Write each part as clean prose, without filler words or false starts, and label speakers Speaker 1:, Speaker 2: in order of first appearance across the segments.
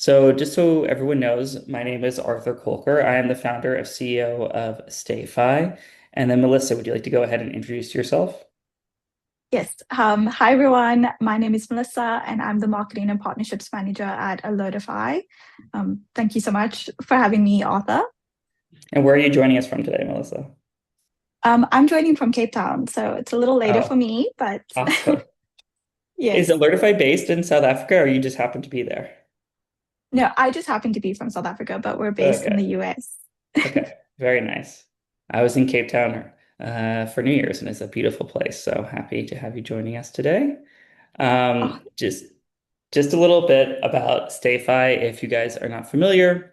Speaker 1: So, just so everyone knows, my name is Arthur Kolker. I am the founder and CEO of StayFi. And then, Melissa, would you like to go ahead and introduce yourself?
Speaker 2: Yes. Hi, everyone. My name is Melissa, and I'm the Marketing and Partnerships Manager at Alertify. Thank you so much for having me, Arthur.
Speaker 1: And where are you joining us from today, Melissa?
Speaker 2: I'm joining from Cape Town, so it's a little later for
Speaker 1: Oh,
Speaker 2: me, but
Speaker 1: awesome. Is
Speaker 2: yes.
Speaker 1: Alertify based in South Africa, or you just happen to be there?
Speaker 2: No, I just happen to be from South Africa, but we're based in the
Speaker 1: Okay.
Speaker 2: US.
Speaker 1: Okay. Very nice. I was in Cape Town for New Year's, and it's a beautiful place. So happy to have you joining us today.
Speaker 2: Oh,
Speaker 1: Just a little bit about StayFi if you guys are not familiar.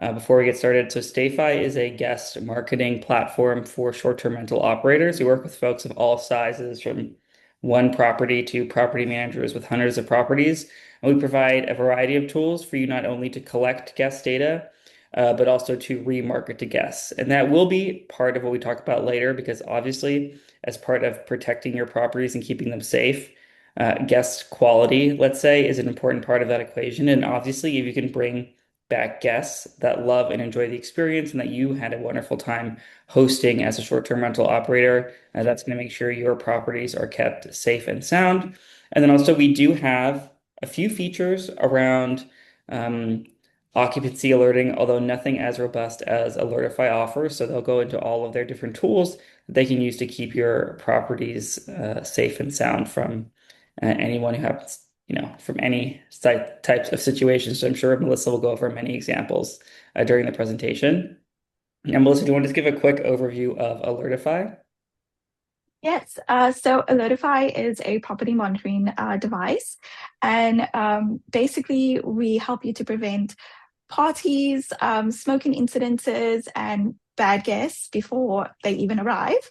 Speaker 1: Before we get started, so StayFi is a guest marketing platform for short-term rental operators. We work with folks of all sizes, from one property to property managers with hundreds of properties. And we provide a variety of tools for you not only to collect guest data, but also to remarket to guests. And that will be part of what we talk about later, because obviously, as part of protecting your properties and keeping them safe, guest quality, let's say, is an important part of that equation. And obviously, if you can bring back guests that love and enjoy the experience and that you had a wonderful time hosting as a short-term rental operator, that's going to make sure your properties are kept safe and sound. And then also, we do have a few features around um, occupancy alerting, although nothing as robust as Alertify offers. So they'll go into all of their different tools that they can use to keep your properties safe and sound from anyone who happens, from any types of situations. So I'm sure Melissa will go over many examples during the presentation. And Melissa, do you want to just give a quick overview of Alertify?
Speaker 2: yes. So Alertify is a property monitoring device, and basically we help you to prevent parties, smoking incidences, and bad guests before they even arrive.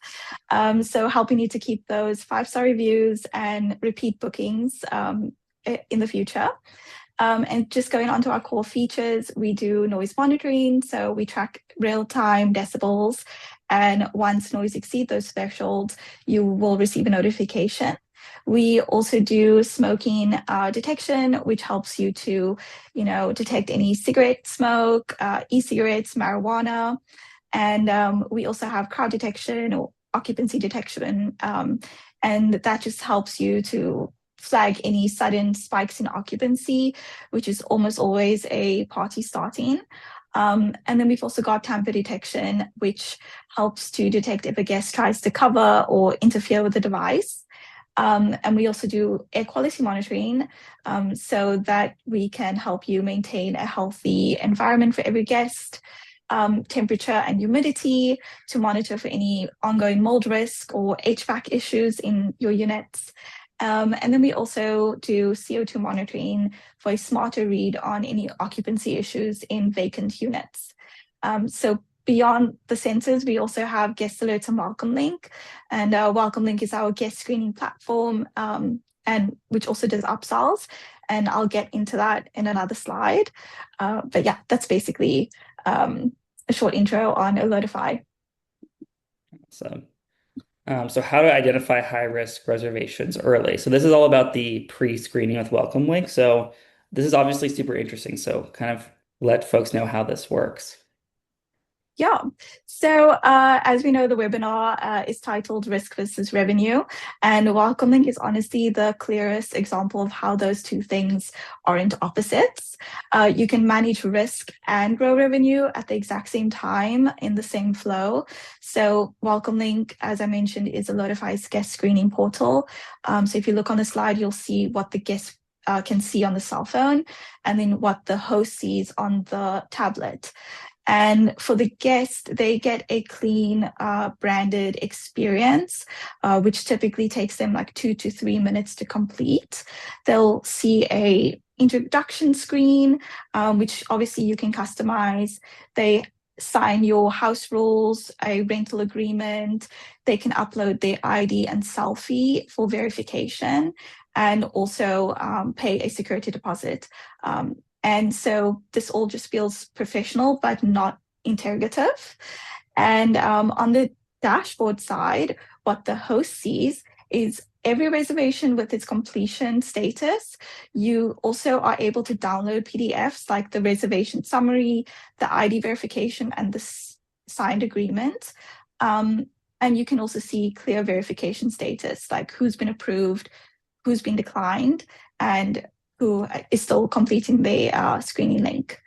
Speaker 2: So helping you to keep those five-star reviews and repeat bookings in the future. And just going on to our core features, we do noise monitoring. So we track real-time decibels. And once noise exceeds those thresholds, you will receive a notification. We also do smoking detection, which helps you to, detect any cigarette smoke, e-cigarettes, marijuana. And we also have crowd detection or occupancy detection. And that just helps you to flag any sudden spikes in occupancy, which is almost always a party starting. And then we've also got tamper detection, which helps to detect if a guest tries to cover or interfere with the device. And we also do air quality monitoring so that we can help you maintain a healthy environment for every guest. Temperature and humidity to monitor for any ongoing mold risk or HVAC issues in your units. And then we also do CO2 monitoring for a smarter read on any occupancy issues in vacant units. So beyond the sensors, we also have guest alerts and Welcome Link. And Welcome Link is our guest screening platform, and which also does upsells. And I'll get into that in another slide. But yeah, that's basically a short intro on Alertify.
Speaker 1: So, so how to identify high-risk reservations early. So this is all about the pre-screening with Welcome Link. So this is obviously super interesting. So kind of let folks know how this works.
Speaker 2: Yeah. So, as we know, the webinar is titled Risk versus Revenue. And Welcome Link is honestly the clearest example of how those two things aren't opposites. You can manage risk and grow revenue at the exact same time in the same flow. So, Welcome Link, as I mentioned, is Alertify's guest screening portal. So, if you look on the slide, you'll see what the guest can see on the cell phone and then what the host sees on the tablet. And for the guest, they get a clean branded experience, which typically takes them like 2 to 3 minutes to complete. They'll see a introduction screen, which obviously you can customize. They sign your house rules, a rental agreement. They can upload their ID and selfie for verification, and also pay a security deposit. And so this all just feels professional, but not interrogative. And on the dashboard side, what the host sees is every reservation with its completion status. You also are able to download PDFs like the reservation summary, the ID verification, and the signed agreement. Um, and you can also see clear verification status, like who's been approved, who's been declined, and who is still completing the screening link.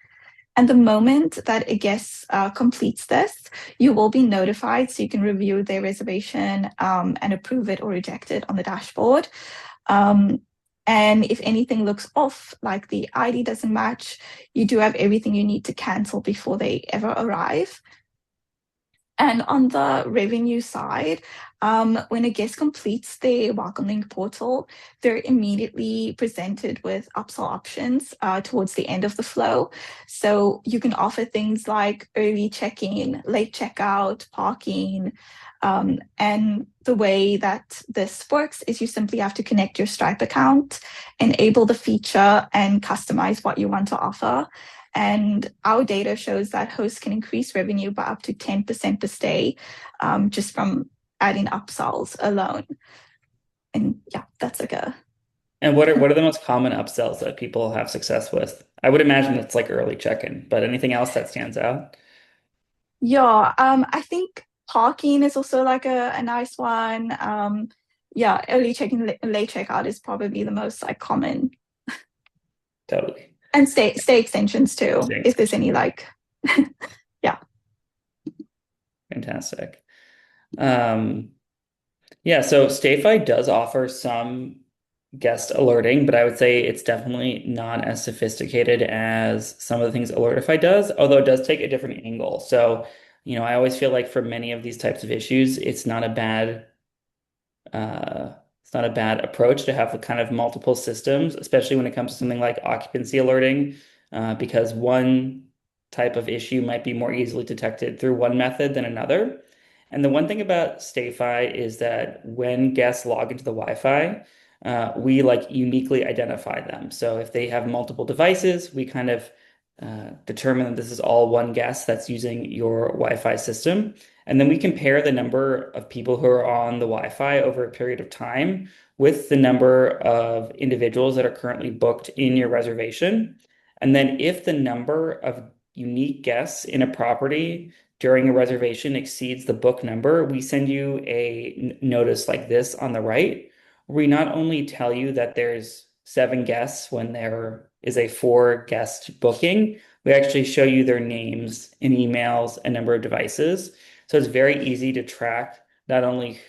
Speaker 2: And the moment that a guest completes this, you will be notified so you can review their reservation and approve it or reject it on the dashboard. Um, and if anything looks off, like the ID doesn't match, you do have everything you need to cancel before they ever arrive. And on the revenue side, when a guest completes the Welcome Link portal, they're immediately presented with upsell options towards the end of the flow. So you can offer things like early check-in, late checkout, parking. And the way that this works is you simply have to connect your Stripe account, enable the feature, and customize what you want to offer. And our data shows that hosts can increase revenue by up to 10% per stay just from adding upsells alone. And yeah, that's like a.
Speaker 1: And what are the most common upsells that people have success with? I would imagine it's like early check-in, but anything else that stands out?
Speaker 2: Yeah, I think parking is also like a nice one. Yeah, early check-in, late checkout is probably the most like common.
Speaker 1: Totally.
Speaker 2: And stay extensions too,
Speaker 1: Staying
Speaker 2: if there's any
Speaker 1: extensions.
Speaker 2: like, yeah.
Speaker 1: Fantastic. Um, yeah, so StayFi does offer some guest alerting, but I would say it's definitely not as sophisticated as some of the things Alertify does, although it does take a different angle. So, I always feel like for many of these types of issues, it's not a bad approach to have kind of multiple systems, especially when it comes to something like occupancy alerting, because one type of issue might be more easily detected through one method than another. And the one thing about StayFi is that when guests log into the Wi-Fi, we like uniquely identify them. So if they have multiple devices, we kind of determine that this is all one guest that's using your Wi-Fi system. And then we compare the number of people who are on the Wi-Fi over a period of time with the number of individuals that are currently booked in your reservation. And then if the number of unique guests in a property during a reservation exceeds the book number, we send you a notice like this on the right. We not only tell you that there's 7 guests when there is a 4 guest booking, we actually show you their names and emails and number of devices. So it's very easy to track not only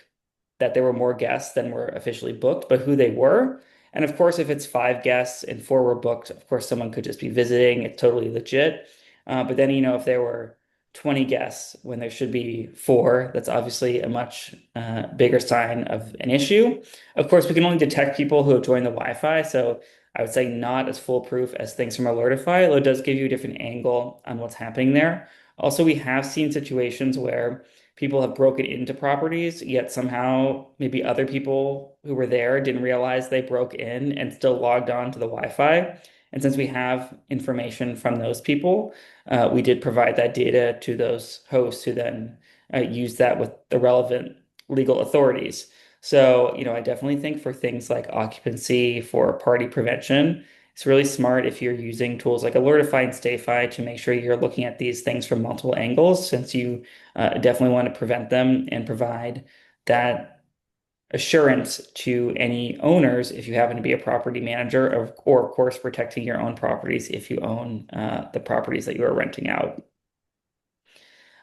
Speaker 1: that there were more guests than were officially booked, but who they were. And of course, if it's 5 guests and 4 were booked, of course, someone could just be visiting. It's totally legit. But then, if there were 20 guests when there should be 4, that's obviously a much bigger sign of an issue. Of course, we can only detect people who have joined the Wi-Fi. So I would say not as foolproof as things from Alertify, although it does give you a different angle on what's happening there. Also, we have seen situations where people have broken into properties, yet somehow maybe other people who were there didn't realize they broke in and still logged on to the Wi-Fi. And since we have information from those people, we did provide that data to those hosts who then used that with the relevant legal authorities. So, I definitely think for things like occupancy, for party prevention, it's really smart if you're using tools like Alertify and StayFi to make sure you're looking at these things from multiple angles, since you definitely want to prevent them and provide that assurance to any owners if you happen to be a property manager, or of course, protecting your own properties if you own the properties that you are renting out.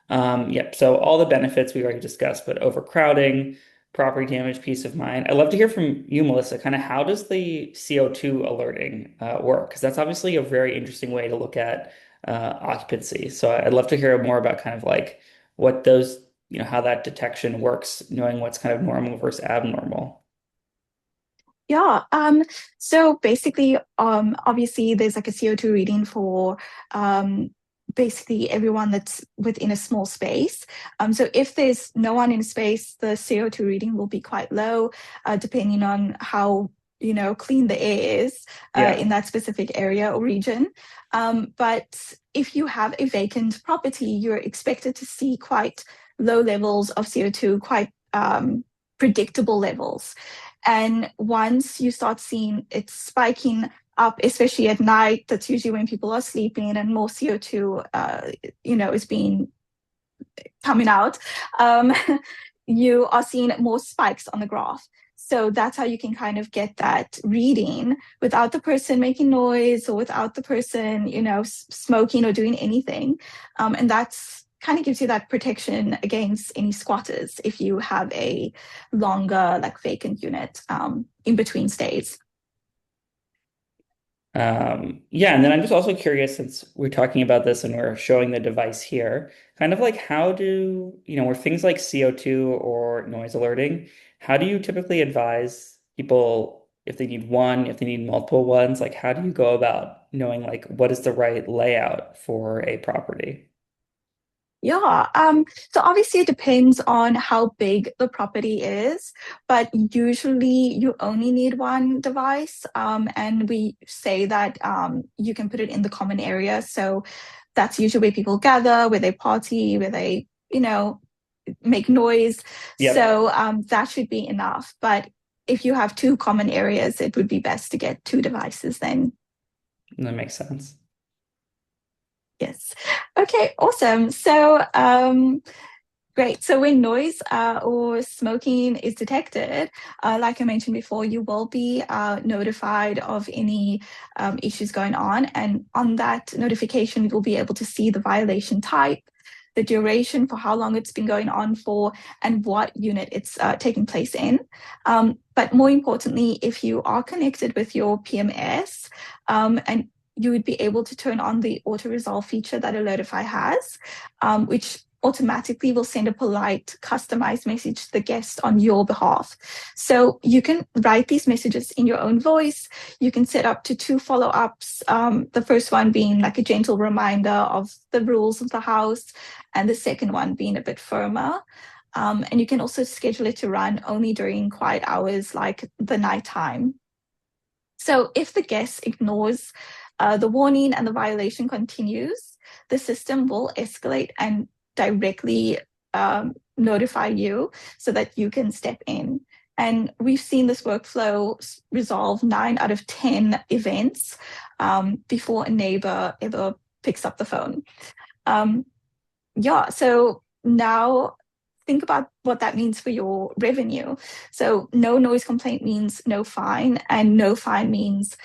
Speaker 1: Yep. So all the benefits we already discussed, but overcrowding, property damage, peace of mind. I'd love to hear from you, Melissa. Kind of how does the CO2 alerting work? Because that's obviously a very interesting way to look at occupancy. So I'd love to hear more about kind of like what those, how that detection works, knowing what's kind of normal versus abnormal.
Speaker 2: Yeah. So basically, obviously there's like a CO2 reading for basically everyone that's within a small space. So if there's no one in space, the CO2 reading will be quite low, depending on how clean the air is
Speaker 1: Yeah.
Speaker 2: in that specific area or region. But if you have a vacant property, you're expected to see quite low levels of CO2, quite predictable levels. And once you start seeing it spiking up, especially at night, that's usually when people are sleeping and more CO2, is being coming out, um, you are seeing more spikes on the graph. So that's how you can kind of get that reading without the person making noise or without the person, smoking or doing anything. And that's kind of gives you that protection against any squatters if you have a longer, like vacant unit in between stays.
Speaker 1: Yeah, and then I'm just also curious, since we're talking about this and we're showing the device here, kind of like how do, with things like CO2 or noise alerting, how do you typically advise people if they need one, if they need multiple ones? Like, how do you go about knowing like what is the right layout for a property?
Speaker 2: Yeah, so obviously it depends on how big the property is, but usually you only need one device. And we say that you can put it in the common area. So that's usually where people gather, where they party, where they, make noise.
Speaker 1: Yep,
Speaker 2: So that should be enough. But if you have two common areas, it would be best to get two devices then.
Speaker 1: that makes sense.
Speaker 2: Yes. Okay, awesome. So great. So when noise or smoking is detected, like I mentioned before, you will be notified of any issues going on. And on that notification, you'll be able to see the violation type, the duration for how long it's been going on for, and what unit it's taking place in. But more importantly, if you are connected with your PMS, and you would be able to turn on the auto resolve feature that Alertify has, which automatically will send a polite, customized message to the guest on your behalf. So you can write these messages in your own voice. You can set up to two follow-ups. The first one being like a gentle reminder of the rules of the house, and the second one being a bit firmer. And you can also schedule it to run only during quiet hours like the nighttime. So if the guest ignores the warning and the violation continues, the system will escalate and directly notify you so that you can step in. And we've seen this workflow resolve 9 out of 10 events before a neighbor ever picks up the phone. Um, yeah, so now think about what that means for your revenue. So no noise complaint means no fine, and no fine means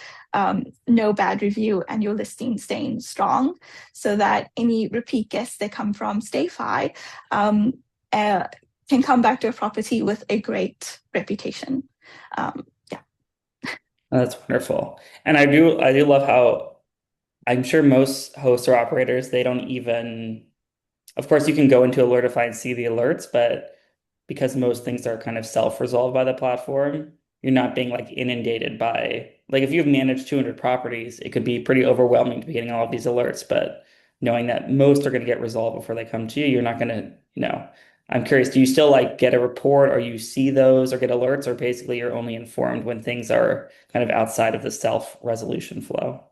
Speaker 2: no bad review, and your listing staying strong, so that any repeat guests that come from StayFi um, uh, can come back to a property with a great reputation. Yeah.
Speaker 1: That's wonderful. And I do love how I'm sure most hosts or operators, they don't even, of course, you can go into Alertify and see the alerts, but because most things are kind of self-resolved by the platform, you're not being like inundated by, like if you've managed 200 properties, it could be pretty overwhelming to be getting all of these alerts, but knowing that most are going to get resolved before they come to you, you're not going to, I'm curious, do you still like get a report or you see those or get alerts, or basically you're only informed when things are kind of outside of the self-resolution flow?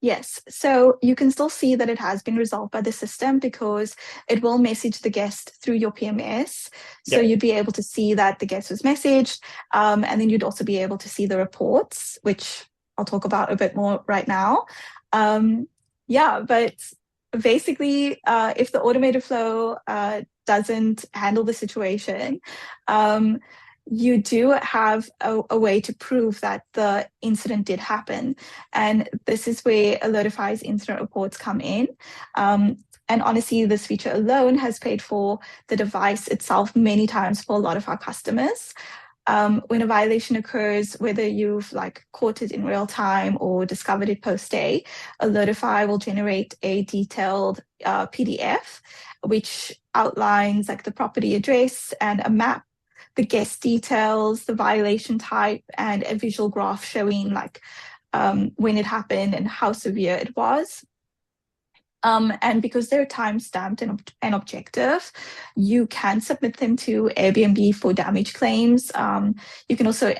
Speaker 2: Yes, so you can still see that it has been resolved by the system because it will message the guest through your PMS. So
Speaker 1: Yep.
Speaker 2: you'd be able to see that the guest was messaged, and then you'd also be able to see the reports, which I'll talk about a bit more right now. Um, yeah, but basically, if the automated flow doesn't handle the situation, um, you do have a way to prove that the incident did happen. And this is where Alertify's incident reports come in. And honestly, this feature alone has paid for the device itself many times for a lot of our customers. When a violation occurs, whether you've like caught it in real time or discovered it post day, Alertify will generate a detailed PDF which outlines like the property address and a map, the guest details, the violation type, and a visual graph showing like when it happened and how severe it was. And because they're time stamped and objective, you can submit them to Airbnb for damage claims. You can also,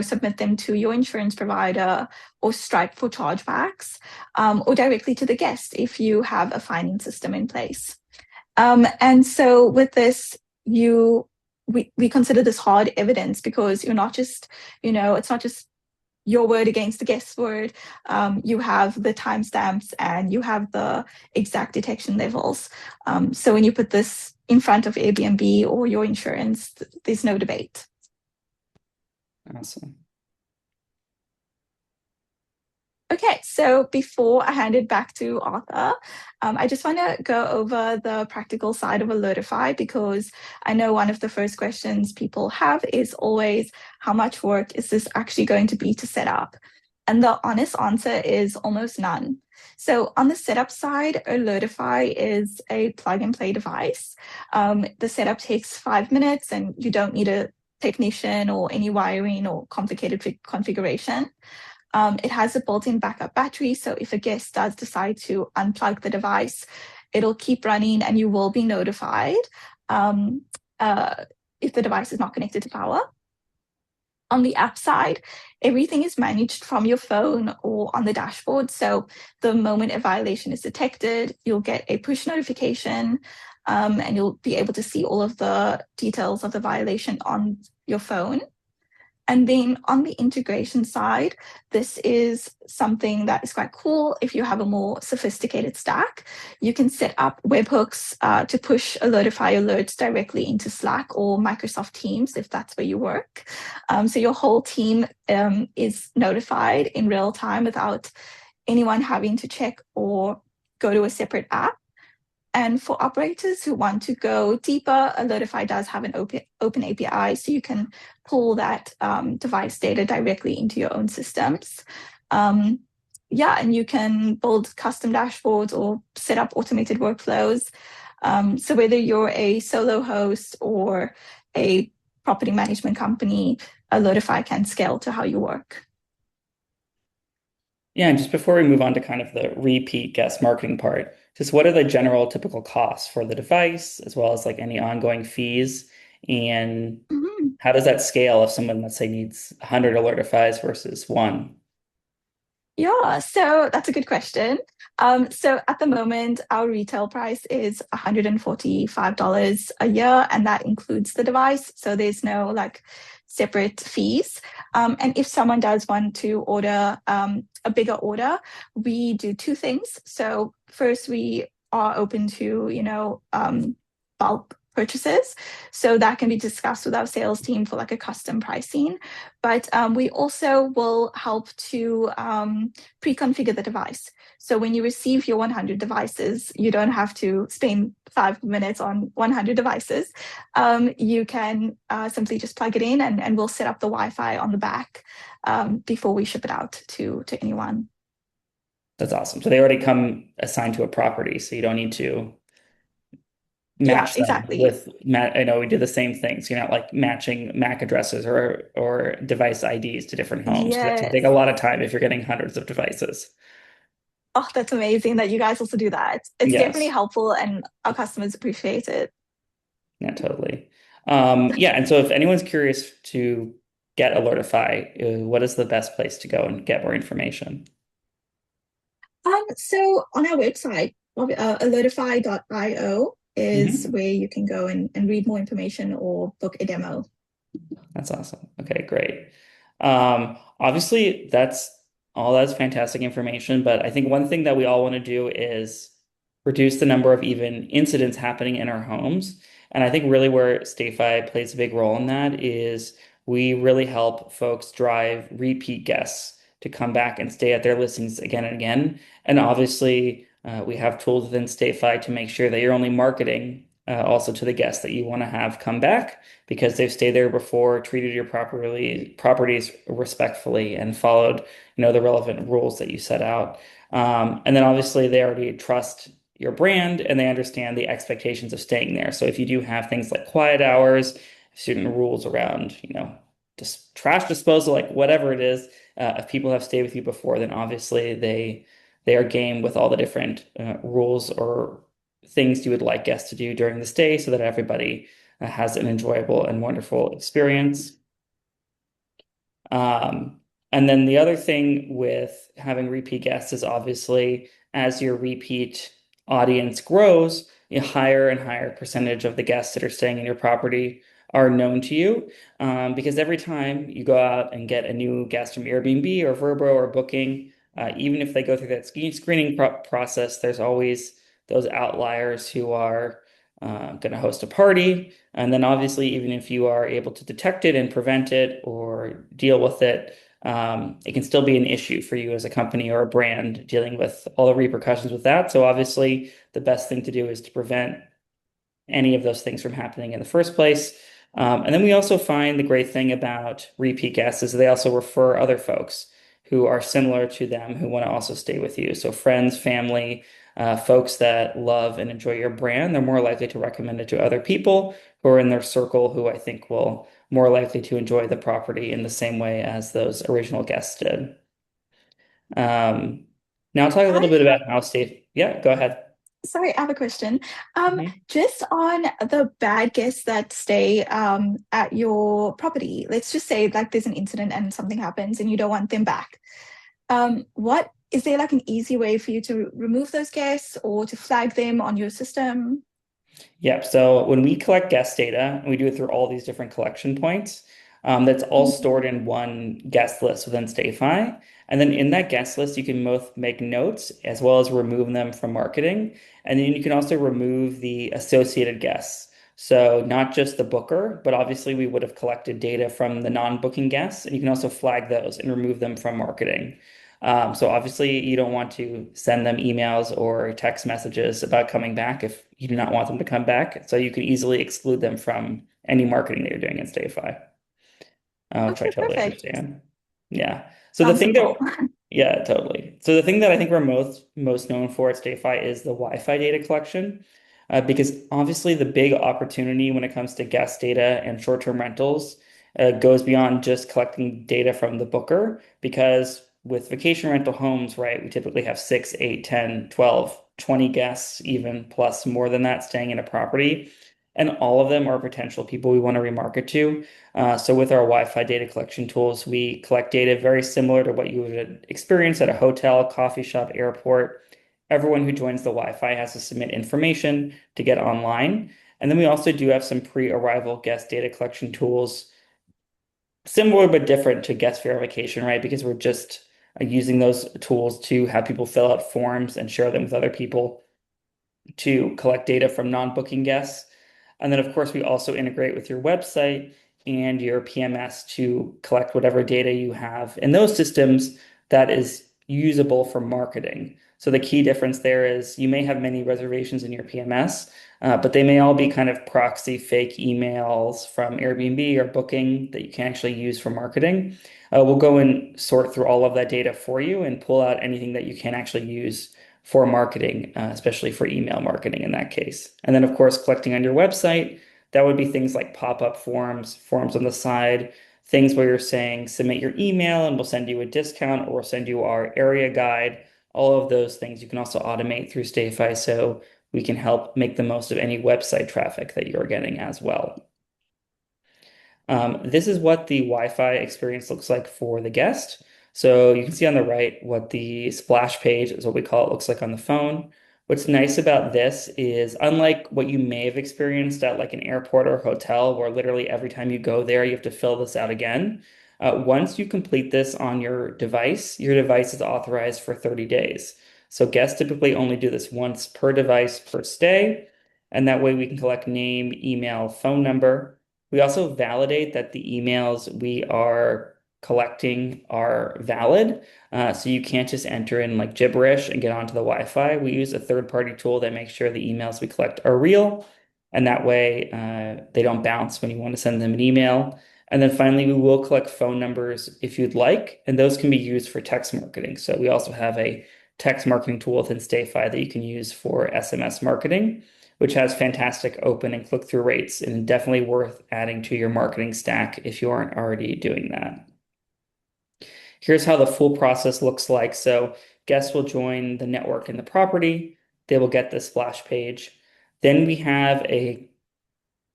Speaker 2: submit them to your insurance provider or Stripe for chargebacks, or directly to the guest if you have a fining system in place. And so with this, you we consider this hard evidence because you're not just, it's not just your word against the guest's word. You have the timestamps and you have the exact detection levels. So when you put this in front of Airbnb or your insurance, there's no debate.
Speaker 1: Awesome.
Speaker 2: Okay, so before I hand it back to Arthur, I just want to go over the practical side of Alertify because I know one of the first questions people have is always how much work is this actually going to be to set up? And the honest answer is almost none. So on the setup side, Alertify is a plug and play device. The setup takes 5 minutes and you don't need a technician or any wiring or complicated configuration. It has a built-in backup battery, so if a guest does decide to unplug the device, it'll keep running and you will be notified um, uh, if the device is not connected to power. On the app side, everything is managed from your phone or on the dashboard. So the moment a violation is detected, you'll get a push notification and you'll be able to see all of the details of the violation on your phone. And then on the integration side, this is something that is quite cool. If you have a more sophisticated stack, you can set up webhooks to push Alertify alerts directly into Slack or Microsoft Teams if that's where you work. So your whole team is notified in real time without anyone having to check or go to a separate app. And for operators who want to go deeper, Alertify does have an open API, so you can pull that device data directly into your own systems. Um, yeah, and you can build custom dashboards or set up automated workflows. So whether you're a solo host or a property management company, Alertify can scale to how you work.
Speaker 1: Yeah, and just before we move on to kind of the repeat guest marketing part, just what are the general typical costs for the device, as well as like any ongoing fees? And
Speaker 2: Mhm.
Speaker 1: how does that scale if someone, let's say, needs 100 Alertifies versus one?
Speaker 2: Yeah, so that's a good question. So at the moment, our retail price is $145 a year, and that includes the device. So there's no like separate fees. And if someone does want to order a bigger order, we do two things. So first, we are open to, bulk purchases. So that can be discussed with our sales team for like a custom pricing. But we also will help to pre-configure the device. So when you receive your 100 devices, you don't have to spend 5 minutes on 100 devices. You can simply just plug it in and we'll set up the Wi-Fi on the back before we ship it out to anyone.
Speaker 1: That's awesome. So they already come assigned to a property, so you don't need to
Speaker 2: Yeah,
Speaker 1: match them
Speaker 2: exactly.
Speaker 1: with I know we do the same thing. So you're not like matching MAC addresses or device IDs to different homes because that can take a
Speaker 2: Yes.
Speaker 1: lot of time if you're getting hundreds of devices.
Speaker 2: Oh, that's amazing that you guys also do that. It's definitely
Speaker 1: Yes.
Speaker 2: helpful and our customers appreciate it.
Speaker 1: Yeah, totally. Yeah, and so if anyone's curious to get Alertify, what is the best place to go and get more information?
Speaker 2: So on our website, alertify.io is
Speaker 1: Hmm.
Speaker 2: where you can go and read more information or book a demo.
Speaker 1: That's awesome. Okay, great. Obviously, that's fantastic information, but I think one thing that we all want to do is reduce the number of even incidents happening in our homes. And I think really where StayFi plays a big role in that is we really help folks drive repeat guests to come back and stay at their listings again and again. And obviously, we have tools within StayFi to make sure that you're only marketing also to the guests that you want to have come back because they've stayed there before, treated your properties respectfully, and followed, the relevant rules that you set out. And then obviously they already trust your brand and they understand the expectations of staying there. So if you do have things like quiet hours, certain rules around, just trash disposal, like whatever it is, if people have stayed with you before, then obviously they are game with all the different rules or things you would like guests to do during the stay so that everybody has an enjoyable and wonderful experience. Um, and then the other thing with having repeat guests is obviously as your repeat audience grows, a higher and higher percentage of the guests that are staying in your property are known to you, because every time you go out and get a new guest from Airbnb or Vrbo or Booking, even if they go through that screening process, there's always those outliers who are going to host a party. And then obviously, even if you are able to detect it and prevent it or deal with it, it can still be an issue for you as a company or a brand dealing with all the repercussions with that. So obviously, the best thing to do is to prevent any of those things from happening in the first place. And then we also find the great thing about repeat guests is they also refer other folks who are similar to them who want to also stay with you. So friends, family, folks that love and enjoy your brand, they're more likely to recommend it to other people who are in their circle who I think will more likely to enjoy the property in the same way as those original guests did. Um, Now I'll talk a little
Speaker 2: I
Speaker 1: bit
Speaker 2: have,
Speaker 1: about how safe. Yeah, go ahead.
Speaker 2: sorry, I have a question.
Speaker 1: Mhm.
Speaker 2: Just on the bad guests that stay at your property, let's just say like there's an incident and something happens and you don't want them back. What is there like an easy way for you to remove those guests or to flag them on your system?
Speaker 1: Yep. So when we collect guest data, and we do it through all these different collection points, that's all
Speaker 2: Mhm.
Speaker 1: stored in one guest list within StayFi. And then in that guest list, you can both make notes as well as remove them from marketing. And then you can also remove the associated guests. So not just the booker, but obviously we would have collected data from the non-booking guests, and you can also flag those and remove them from marketing. So obviously you don't want to send them emails or text messages about coming back if you do not want them to come back. So you can easily exclude them from any marketing that you're doing in StayFi, which I
Speaker 2: Okay,
Speaker 1: totally
Speaker 2: perfect.
Speaker 1: understand. Yeah. So the
Speaker 2: Sounds
Speaker 1: thing
Speaker 2: simple.
Speaker 1: that, yeah, totally. So the thing that I think we're most known for at StayFi is the Wi-Fi data collection, because obviously the big opportunity when it comes to guest data and short-term rentals goes beyond just collecting data from the booker. Because with vacation rental homes, right, we typically have 6, 8, 10, 12, 20 guests, even plus more than that, staying in a property. And all of them are potential people we want to remarket to. So with our Wi-Fi data collection tools, we collect data very similar to what you would experience at a hotel, coffee shop, airport. Everyone who joins the Wi-Fi has to submit information to get online. And then we also do have some pre-arrival guest data collection tools, similar but different to guest verification, right? Because we're just using those tools to have people fill out forms and share them with other people to collect data from non-booking guests. And then, of course, we also integrate with your website and your PMS to collect whatever data you have in those systems that is usable for marketing. So the key difference there is you may have many reservations in your PMS, but they may all be kind of proxy fake emails from Airbnb or Booking that you can actually use for marketing. We'll go and sort through all of that data for you and pull out anything that you can actually use for marketing, especially for email marketing in that case. And then, of course, collecting on your website, that would be things like pop-up forms, forms on the side, things where you're saying submit your email and we'll send you a discount or we'll send you our area guide. All of those things you can also automate through StayFi so we can help make the most of any website traffic that you're getting as well. This is what the Wi-Fi experience looks like for the guest. So you can see on the right what the splash page is what we call it looks like on the phone. What's nice about this is unlike what you may have experienced at like an airport or hotel where literally every time you go there you have to fill this out again. Once you complete this on your device is authorized for 30 days. So guests typically only do this once per device per stay, and that way we can collect name, email, phone number. We also validate that the emails we are collecting are valid. So you can't just enter in like gibberish and get onto the Wi-Fi. We use a third-party tool that makes sure the emails we collect are real. And that way they don't bounce when you want to send them an email. And then finally, we will collect phone numbers if you'd like, and those can be used for text marketing. So we also have a text marketing tool within StayFi that you can use for SMS marketing, which has fantastic open and click-through rates and definitely worth adding to your marketing stack if you aren't already doing that. Here's how the full process looks like. So guests will join the network and the property. They will get the splash page. Then we have a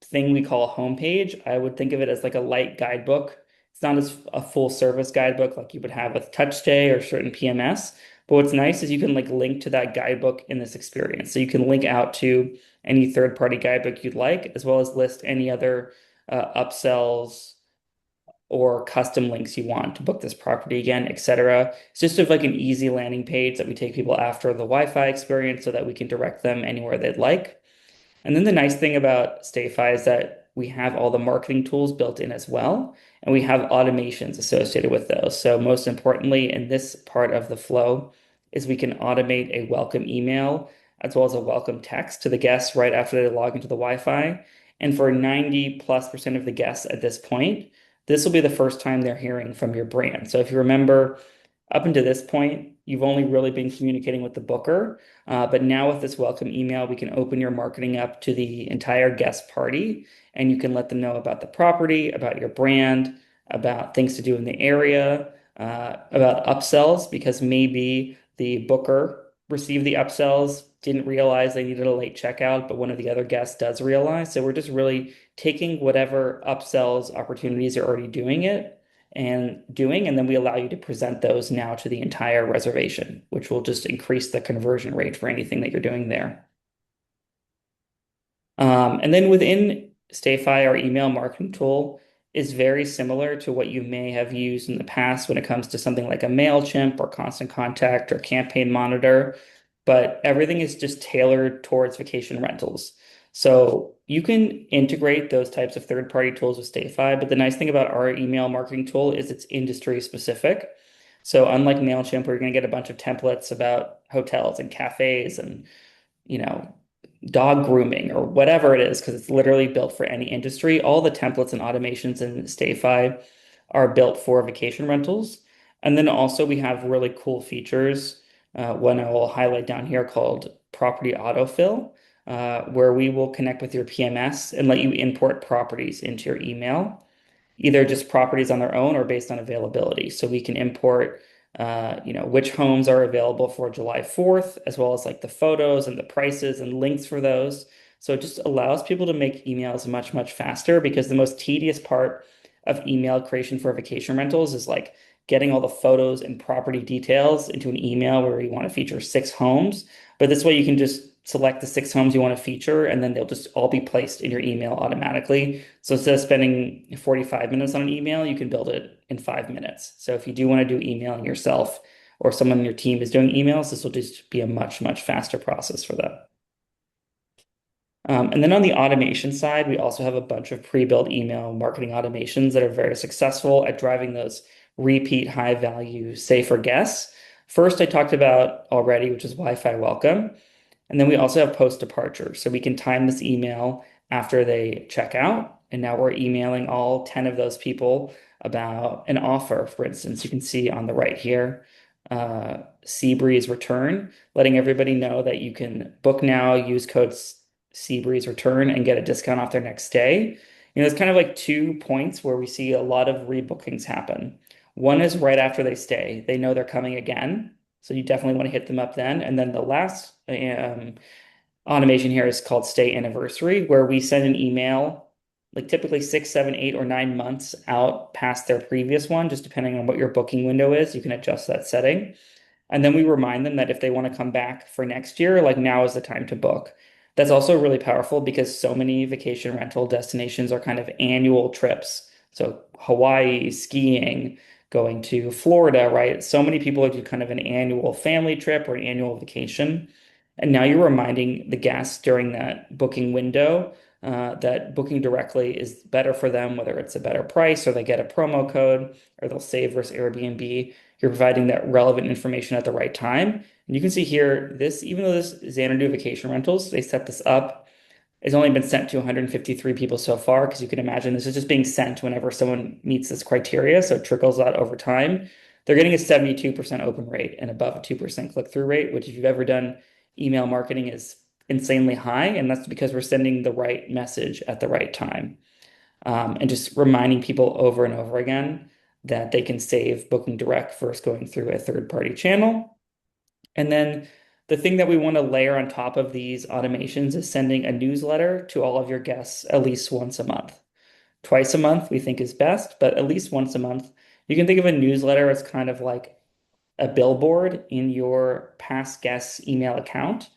Speaker 1: thing we call a homepage. I would think of it as like a light guidebook. It's not as a full service guidebook like you would have with TouchStay or certain PMS. But what's nice is you can like link to that guidebook in this experience. So you can link out to any third-party guidebook you'd like, as well as list any other upsells, or custom links you want to book this property again, etc. It's just like an easy landing page that we take people after the Wi-Fi experience so that we can direct them anywhere they'd like. And then the nice thing about StayFi is that we have all the marketing tools built in as well, and we have automations associated with those. So most importantly, in this part of the flow is we can automate a welcome email as well as a welcome text to the guests right after they log into the Wi-Fi. And for 90+% of the guests at this point, this will be the first time they're hearing from your brand. So if you remember, up until this point, you've only really been communicating with the booker. But now with this welcome email, we can open your marketing up to the entire guest party, and you can let them know about the property, about your brand, about things to do in the area, about upsells, because maybe the booker received the upsells, didn't realize they needed a late checkout, but one of the other guests does realize. So we're just really taking whatever upsells opportunities you're already doing, and then we allow you to present those now to the entire reservation, which will just increase the conversion rate for anything that you're doing there. And then within StayFi, our email marketing tool is very similar to what you may have used in the past when it comes to something like a MailChimp or Constant Contact or Campaign Monitor, but everything is just tailored towards vacation rentals. So you can integrate those types of third-party tools with StayFi, but the nice thing about our email marketing tool is it's industry specific. So unlike MailChimp, where you're going to get a bunch of templates about hotels and cafes and you know, dog grooming or whatever it is, because it's literally built for any industry. All the templates and automations in StayFi are built for vacation rentals. And then also we have really cool features, one I will highlight down here called property autofill, where we will connect with your PMS and let you import properties into your email, either just properties on their own or based on availability. So we can import, which homes are available for July 4th, as well as like the photos and the prices and links for those. So it just allows people to make emails much, much faster because the most tedious part of email creation for vacation rentals is like getting all the photos and property details into an email where you want to feature 6 homes. But this way you can just select the 6 homes you want to feature, and then they'll just all be placed in your email automatically. So instead of spending 45 minutes on an email, you can build it in 5 minutes. So if you do want to do emailing yourself or someone on your team is doing emails, this will just be a much, much faster process for them. And then on the automation side, we also have a bunch of pre-built email marketing automations that are very successful at driving those repeat high value, safer guests. First, I talked about already, which is Wi-Fi welcome. And then we also have post departure. So we can time this email after they check out. And now we're emailing all 10 of those people about an offer. For instance, you can see on the right here, Seabreeze return, letting everybody know that you can book now, use code Seabreeze return and get a discount off their next stay. It's kind of like 2 points where we see a lot of rebookings happen. One is right after they stay. They know they're coming again. So you definitely want to hit them up then. And then the last automation here is called Stay Anniversary, where we send an email like typically 6, 7, 8, or 9 months out past their previous one, just depending on what your booking window is. You can adjust that setting. And then we remind them that if they want to come back for next year, like now is the time to book. That's also really powerful because so many vacation rental destinations are kind of annual trips. So Hawaii, skiing, going to Florida, right? So many people do kind of an annual family trip or an annual vacation. And now you're reminding the guests during that booking window that booking directly is better for them, whether it's a better price or they get a promo code or they'll save versus Airbnb. You're providing that relevant information at the right time. And you can see here, this, even though this is Xanadu Vacation Rentals, they set this up. It's only been sent to 153 people so far, because you can imagine this is just being sent whenever someone meets this criteria. So it trickles out over time. They're getting a 72% open rate and above a 2% click-through rate, which if you've ever done email marketing is insanely high. And that's because we're sending the right message at the right time. And just reminding people over and over again that they can save booking direct versus going through a third-party channel. And then the thing that we want to layer on top of these automations is sending a newsletter to all of your guests at least once a month. Twice a month we think is best, but at least once a month. You can think of a newsletter as kind of like a billboard in your past guests' email account.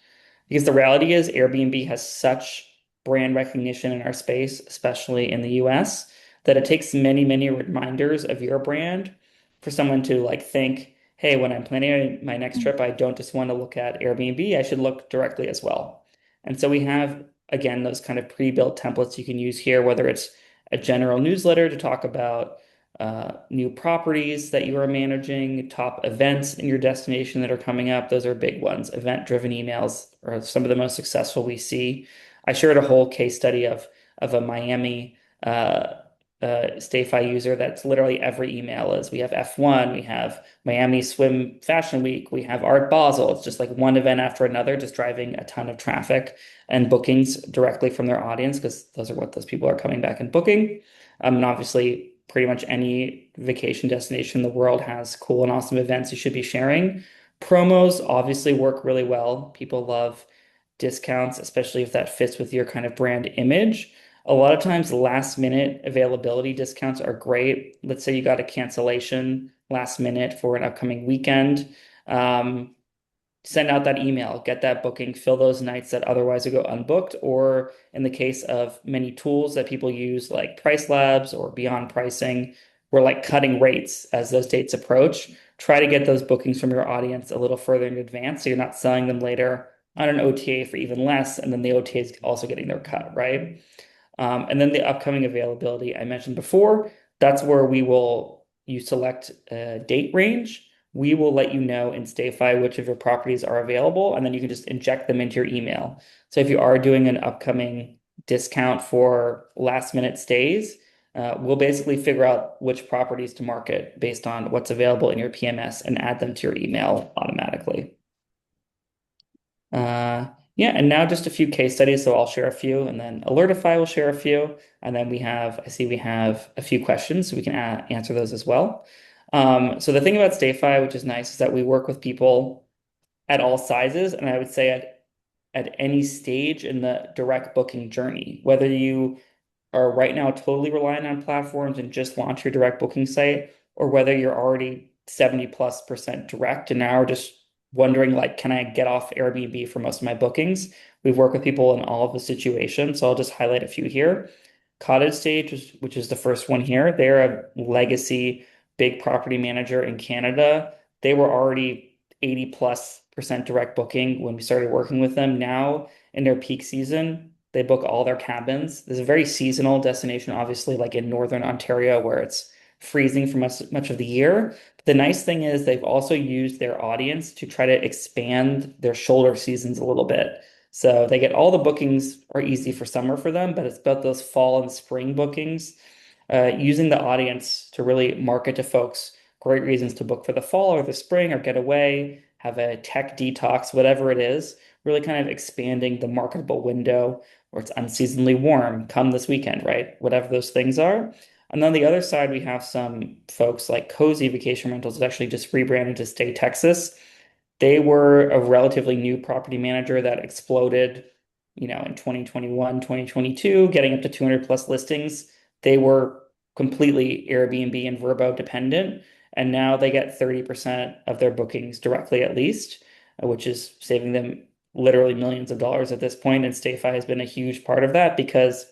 Speaker 1: Because the reality is Airbnb has such brand recognition in our space, especially in the US, that it takes many, many reminders of your brand for someone to like think, hey, when I'm planning my next trip, I don't just want to look at Airbnb, I should look directly as well. And so we have, again, those kind of pre-built templates you can use here, whether it's a general newsletter to talk about new properties that you are managing, top events in your destination that are coming up. Those are big ones. Event-driven emails are some of the most successful we see. I shared a whole case study of a Miami StayFi user that's literally every email is. We have F1, we have Miami Swim Fashion Week, we have Art Basel. It's just like one event after another, just driving a ton of traffic and bookings directly from their audience because those are what those people are coming back and booking. And obviously, pretty much any vacation destination in the world has cool and awesome events you should be sharing. Promos obviously work really well. People love discounts, especially if that fits with your kind of brand image. A lot of times, last minute availability discounts are great. Let's say you got a cancellation last minute for an upcoming weekend. Um, Send out that email, get that booking, fill those nights that otherwise would go unbooked. Or in the case of many tools that people use, like Price Labs or Beyond Pricing, we're like cutting rates as those dates approach. Try to get those bookings from your audience a little further in advance so you're not selling them later on an OTA for even less, and then the OTA is also getting their cut, right? And then the upcoming availability I mentioned before, that's where you select a date range. We will let you know in StayFi which of your properties are available, and then you can just inject them into your email. So if you are doing an upcoming discount for last minute stays, we'll basically figure out which properties to market based on what's available in your PMS and add them to your email automatically. Yeah, and now just a few case studies. So I'll share a few, and then Alertify will share a few, and then I see we have a few questions, so we can answer those as well. So the thing about StayFi, which is nice, is that we work with people at all sizes, and I would say at any stage in the direct booking journey, whether you are right now totally relying on platforms and just launch your direct booking site, or whether you're already 70+% direct and now are just wondering like, can I get off Airbnb for most of my bookings? We've worked with people in all of the situations, so I'll just highlight a few here. Cottage Stage, which is the first one here, they're a legacy big property manager in Canada. They were already 80+% direct booking when we started working with them. Now in their peak season, they book all their cabins. There's a very seasonal destination, obviously, like in Northern Ontario, where it's freezing for much of the year. But the nice thing is they've also used their audience to try to expand their shoulder seasons a little bit. So they get all the bookings are easy for summer for them, but it's about those fall and spring bookings, using the audience to really market to folks. Great reasons to book for the fall or the spring or get away, have a tech detox, whatever it is, really kind of expanding the marketable window or it's unseasonably warm, come this weekend, right? Whatever those things are. And then on the other side, we have some folks like Cozy Vacation Rentals, actually just rebranded to Stay Texas. They were a relatively new property manager that exploded, in 2021, 2022, getting up to 200 plus listings. They were completely Airbnb and Vrbo dependent, and now they get 30% of their bookings directly at least, which is saving them literally millions of dollars at this point. And StayFi has been a huge part of that because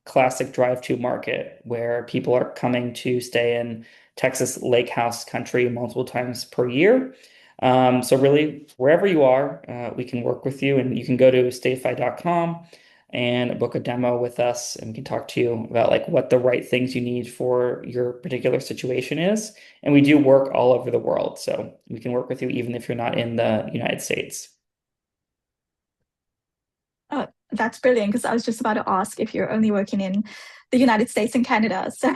Speaker 1: classic drive-to market where people are coming to stay in Texas lake house country multiple times per year. So really, wherever you are, we can work with you, and you can go to stayfi.com and book a demo with us, and we can talk to you about like what the right things you need for your particular situation is. And we do work all over the world, so we can work with you even if you're not in the United States.
Speaker 2: Oh, that's brilliant because I was just about to ask if you're only working in the United States and Canada. So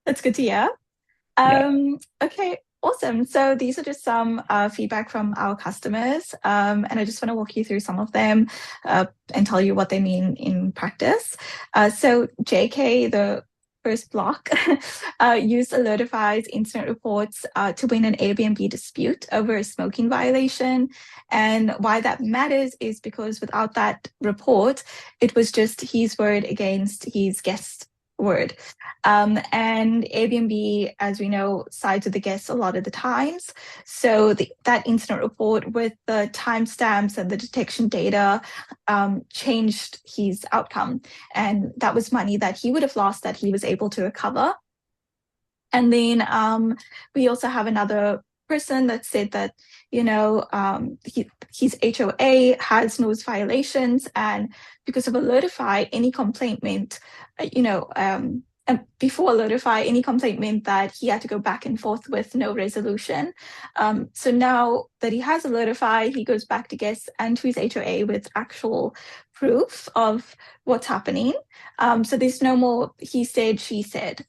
Speaker 2: that's good to hear.
Speaker 1: Yeah.
Speaker 2: Okay, awesome. So these are just some feedback from our customers, and I just want to walk you through some of them and tell you what they mean in practice. So JK, the first block, used Alertify's incident reports to win an Airbnb dispute over a smoking violation. And why that matters is because without that report, it was just his word against his guest word. And Airbnb, as we know, sides with the guests a lot of the times. So that incident report with the timestamps and the detection data changed his outcome. And that was money that he would have lost that he was able to recover. And then we also have another person that said that, his HOA has noise violations. And because of Alertify, any complaint meant, and before Alertify, any complaint meant that he had to go back and forth with no resolution. So now that he has Alertify, he goes back to guests and to his HOA with actual proof of what's happening. So there's no more he said, she said.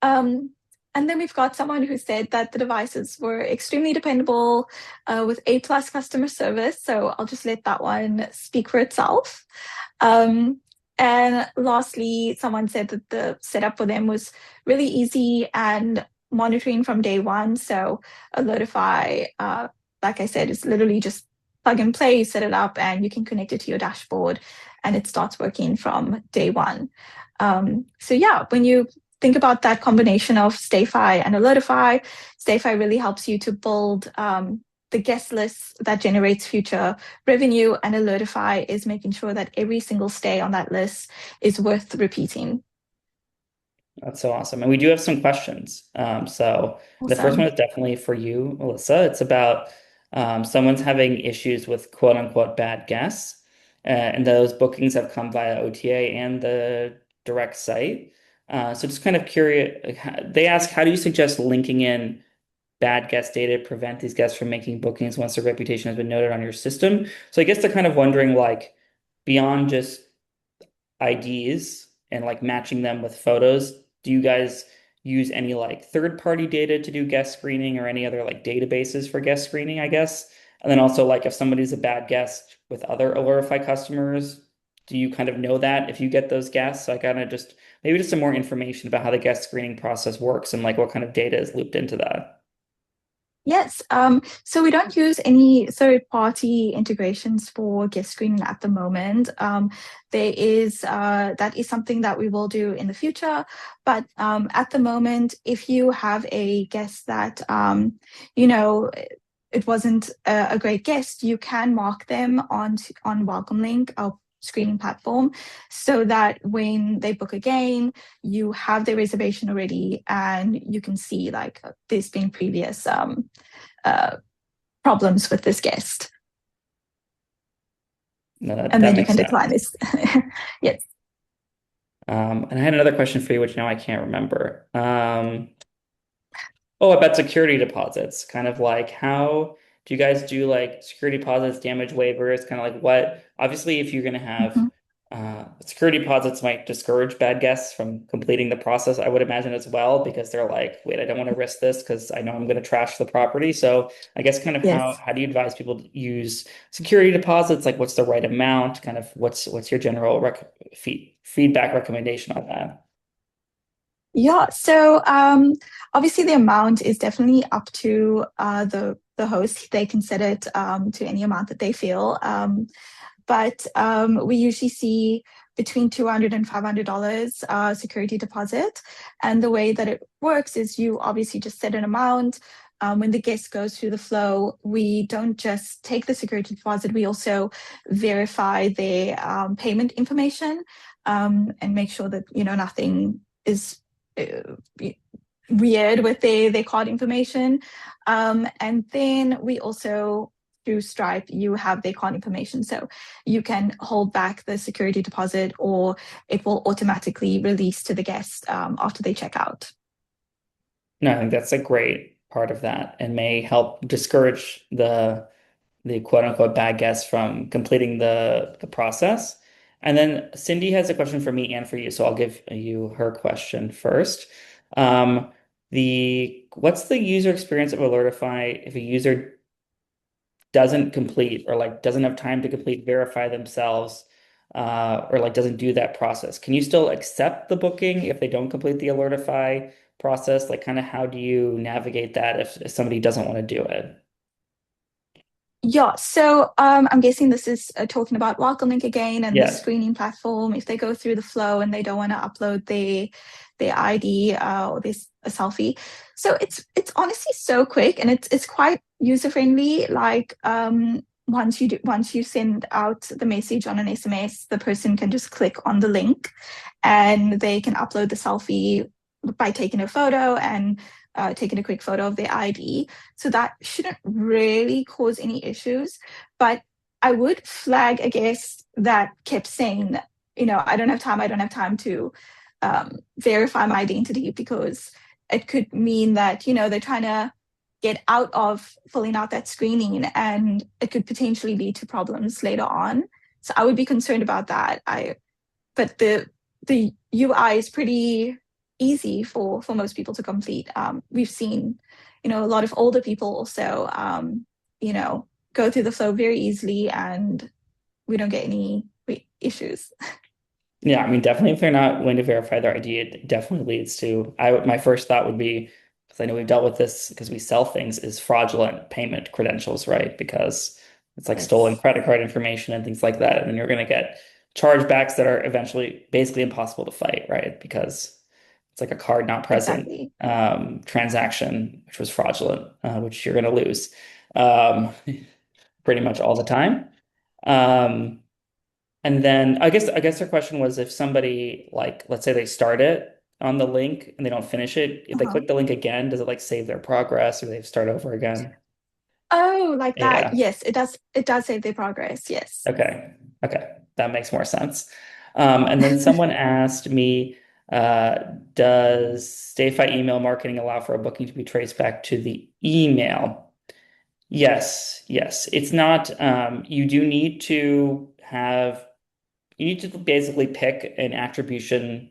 Speaker 2: Um, and then we've got someone who said that the devices were extremely dependable with A+ customer service. So I'll just let that one speak for itself. Um, and lastly, someone said that the setup for them was really easy and monitoring from day one. So Alertify, like I said, is literally just plug and play, you set it up, and you can connect it to your dashboard, and it starts working from day one. So yeah, when you think about that combination of StayFi and Alertify, StayFi really helps you to build the guest list that generates future revenue, and Alertify is making sure that every single stay on that list is worth repeating.
Speaker 1: That's so awesome. And we do have some questions. So the first one
Speaker 2: Awesome.
Speaker 1: is definitely for you, Melissa. It's about someone's having issues with quote unquote bad guests. And those bookings have come via OTA and the direct site. So just kind of curious, they ask, how do you suggest linking in bad guest data to prevent these guests from making bookings once their reputation has been noted on your system? So I guess they're kind of wondering, like, beyond just IDs and like matching them with photos, do you guys use any like third-party data to do guest screening or any other like databases for guest screening, I guess? And then also like if somebody's a bad guest with other Alertify customers, do you kind of know that if you get those guests? So I kind of just maybe just some more information about how the guest screening process works and like what kind of data is looped into that.
Speaker 2: Yes. So we don't use any third-party integrations for guest screening at the moment. There is that is something that we will do in the future, but at the moment, if you have a guest that you know it wasn't a great guest, you can mark them on Welcome Link, our screening platform, so that when they book again, you have their reservation already, and you can see like there's been previous uh, problems with this guest,
Speaker 1: No,
Speaker 2: and
Speaker 1: that
Speaker 2: then you
Speaker 1: makes
Speaker 2: can decline
Speaker 1: sense.
Speaker 2: this. Yes.
Speaker 1: And I had another question for you, which now I can't remember. Oh, about security deposits. Kind of like how do you guys do like security deposits, damage waivers, kind of like what? Obviously, if you're going to have
Speaker 2: Mhm.
Speaker 1: security deposits might discourage bad guests from completing the process, I would imagine as well, because they're like, wait, I don't want to risk this because I know I'm going to trash the property. So I guess kind of
Speaker 2: Yes.
Speaker 1: how do you advise people to use security deposits? Like what's the right amount? Kind of what's your general feedback recommendation on that?
Speaker 2: Yeah. So obviously the amount is definitely up to the host. They can set it to any amount that they feel. But we usually see between $200 and $500 security deposit. And the way that it works is you obviously just set an amount. When the guest goes through the flow, we don't just take the security deposit, we also verify their payment information and make sure that nothing is uh, weird with their card information. And then we also through Stripe, you have their card information. So you can hold back the security deposit or it will automatically release to the guest after they check out.
Speaker 1: No, I think that's a great part of that and may help discourage the quote unquote bad guests from completing the process. And then Cindy has a question for me and for you, so I'll give you her question first. The what's the user experience of Alertify if a user doesn't complete or like doesn't have time to complete verify themselves or like doesn't do that process? Can you still accept the booking if they don't complete the Alertify process? Like kind of how do you navigate that if somebody doesn't want to do it?
Speaker 2: Yeah, so I'm guessing this is talking about Welcome Link again and the
Speaker 1: Yeah.
Speaker 2: screening platform. If they go through the flow and they don't want to upload their ID or this a selfie, so it's honestly so quick and it's quite user friendly. Like once you send out the message on an SMS, the person can just click on the link and they can upload the selfie by taking a photo and taking a quick photo of their ID. So that shouldn't really cause any issues. But I would flag a guest that kept saying, I don't have time to verify my identity because it could mean that, they're trying to get out of filling out that screening and it could potentially lead to problems later on. So I would be concerned about that. But the UI is pretty easy for most people to complete. We've seen, a lot of older people also, you know, go through the flow very easily, and we don't get any issues.
Speaker 1: Yeah, I mean, definitely if they're not willing to verify their ID, it definitely leads to, my first thought would be, because I know we've dealt with this because we sell things, is fraudulent payment credentials, right? Because it's like stolen
Speaker 2: Yes,
Speaker 1: credit card information and things like that. And then you're going to get chargebacks that are eventually basically impossible to fight, right? Because it's like a card not present
Speaker 2: exactly.
Speaker 1: transaction, which was fraudulent, which you're going to lose um, pretty much all the time. Um, and then I guess their question was if somebody like let's say they start it on the link and they don't finish it, if they
Speaker 2: Uh-huh.
Speaker 1: click the link again, does it like save their progress or they start over again?
Speaker 2: Oh, like that.
Speaker 1: Yeah.
Speaker 2: Yes, it does. It does save their progress. Yes.
Speaker 1: Okay. Okay. That makes more sense. And then someone asked me, uh, does StayFi email marketing allow for a booking to be traced back to the email? Yes, yes. It's not, you do need to have, you need to basically pick an attribution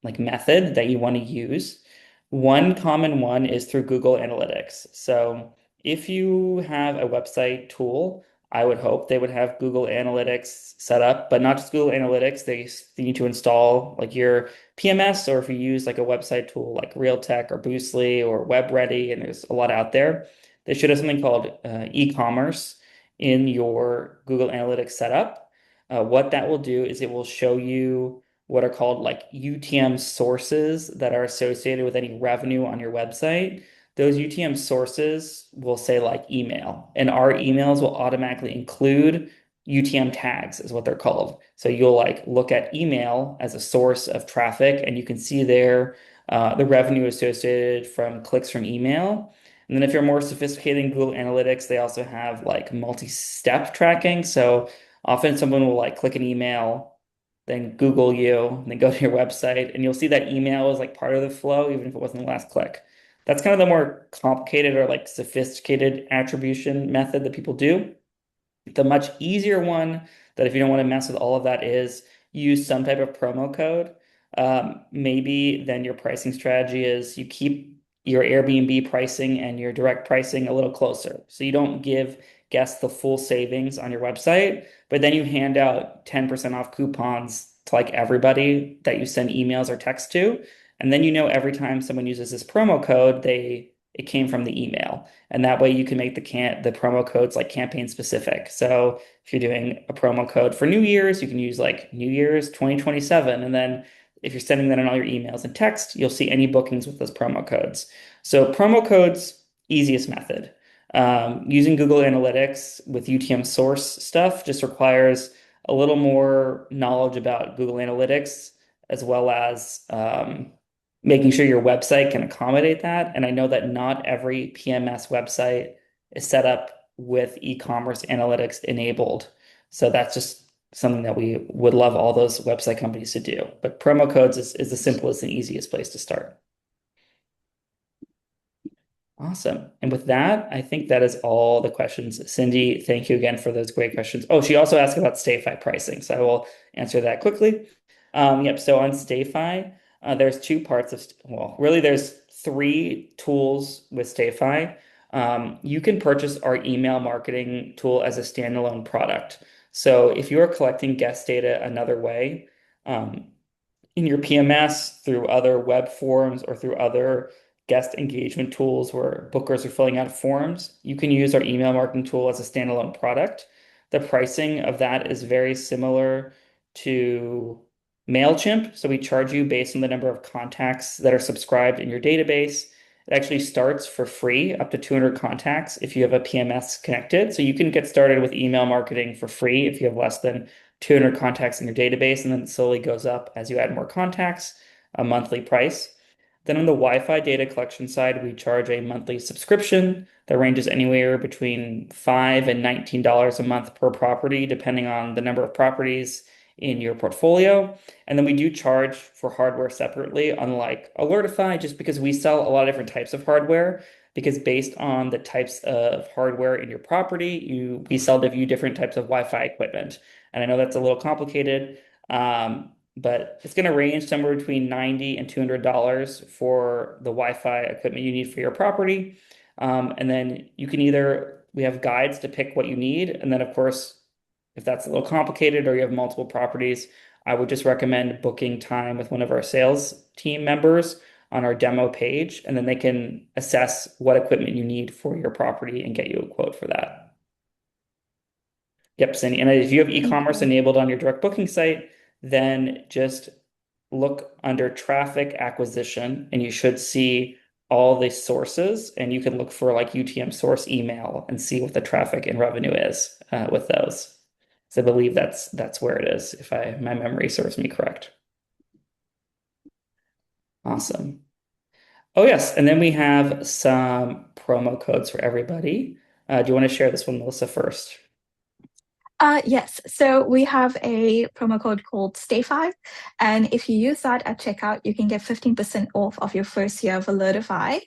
Speaker 1: like method that you want to use. One common one is through Google Analytics. So if you have a website tool, I would hope they would have Google Analytics set up, but not just Google Analytics. They need to install like your PMS, or if you use like a website tool like Realtek or Boostly or WebReady, and there's a lot out there, they should have something called e-commerce in your Google Analytics setup. What that will do is it will show you what are called like UTM sources that are associated with any revenue on your website. Those UTM sources will say like email, and our emails will automatically include UTM tags, is what they're called. So you'll like look at email as a source of traffic, and you can see there the revenue associated from clicks from email. And then if you're more sophisticated in Google Analytics, they also have like multi-step tracking. So often someone will like click an email, then Google you, then go to your website, and you'll see that email is like part of the flow, even if it wasn't the last click. That's kind of the more complicated or like sophisticated attribution method that people do. The much easier one that if you don't want to mess with all of that is use some type of promo code. Maybe then your pricing strategy is you keep your Airbnb pricing and your direct pricing a little closer. So you don't give guests the full savings on your website, but then you hand out 10% off coupons to like everybody that you send emails or text to. And then you know every time someone uses this promo code, it came from the email. And that way you can make the promo codes like campaign specific. So if you're doing a promo code for New Year's, you can use like New Year's 2027. And then if you're sending that in all your emails and text, you'll see any bookings with those promo codes. So promo codes, easiest method. Using Google Analytics with UTM source stuff just requires a little more knowledge about Google Analytics, as well as making sure your website can accommodate that. And I know that not every PMS website is set up with e-commerce analytics enabled. So that's just something that we would love all those website companies to do. But promo codes is the simplest and easiest place to start. Awesome. And with that, I think that is all the questions. Cindy, thank you again for those great questions. Oh, she also asked about StayFi pricing, so I will answer that quickly. Yep, so on StayFi, there's two parts of, well, really there's three tools with StayFi. You can purchase our email marketing tool as a standalone product. So if you are collecting guest data another way, um, in your PMS through other web forms or through other guest engagement tools where bookers are filling out forms, you can use our email marketing tool as a standalone product. The pricing of that is very similar to MailChimp. So we charge you based on the number of contacts that are subscribed in your database. It actually starts for free, up to 200 contacts if you have a PMS connected. So you can get started with email marketing for free if you have less than 200 contacts in your database, and then it slowly goes up as you add more contacts, a monthly price. Then on the Wi-Fi data collection side, we charge a monthly subscription that ranges anywhere between $5 and $19 a month per property, depending on the number of properties in your portfolio. And then we do charge for hardware separately, unlike Alertify, just because we sell a lot of different types of hardware. Because based on the types of hardware in your property, we sell to you different types of Wi-Fi equipment. And I know that's a little complicated, but it's going to range somewhere between $90 and $200 for the Wi-Fi equipment you need for your property. And then you can either, we have guides to pick what you need. And then, of course, if that's a little complicated or you have multiple properties, I would just recommend booking time with one of our sales team members on our demo page, and then they can assess what equipment you need for your property and get you a quote for that. Yep, Cindy. And if you have
Speaker 2: Thank
Speaker 1: e-commerce
Speaker 2: you.
Speaker 1: enabled on your direct booking site, then just look under traffic acquisition and you should see all the sources, and you can look for like UTM source email and see what the traffic and revenue is with those. So I believe that's where it is, if my memory serves me correct. Awesome. Oh yes, and then we have some promo codes for everybody. Do you want to share this one, Melissa, first?
Speaker 2: Yes, so we have a promo code called StayFi, and if you use that at checkout, you can get 15% off of your first year of Alertify.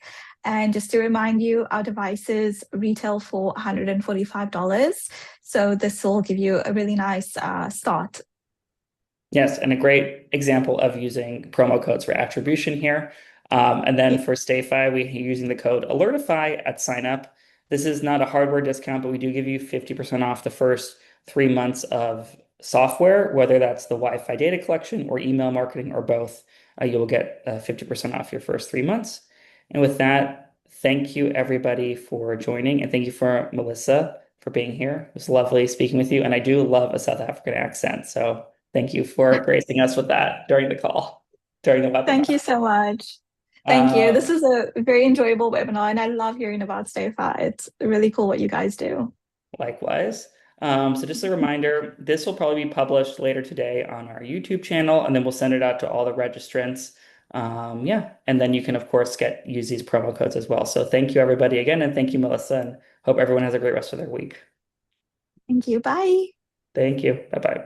Speaker 2: And just to remind you, our devices retail for $145, so this will give you a really nice start.
Speaker 1: Yes, and a great example of using promo codes for attribution here. And then
Speaker 2: Yeah.
Speaker 1: for StayFi, we're using the code Alertify at sign up. This is not a hardware discount, but we do give you 50% off the first 3 months of software, whether that's the Wi-Fi data collection or email marketing or both. You will get 50% off your first 3 months. And with that, thank you everybody for joining, and thank you for Melissa for being here. It was lovely speaking with you, and I do love a South African accent, so. Thank you for gracing us with that during the call, during the
Speaker 2: Thank
Speaker 1: webinar.
Speaker 2: you so much. Thank you. This
Speaker 1: Um,
Speaker 2: is a very enjoyable webinar, and I love hearing about StayFi. It's really cool what you guys do.
Speaker 1: Likewise. So just a reminder, this will probably be published later today on our YouTube channel, and then we'll send it out to all the registrants. Yeah, and then you can, of course, use these promo codes as well. So thank you, everybody, again, and thank you, Melissa, and hope everyone has a great rest of their week.
Speaker 2: Thank you. Bye.
Speaker 1: Thank you. Bye-bye.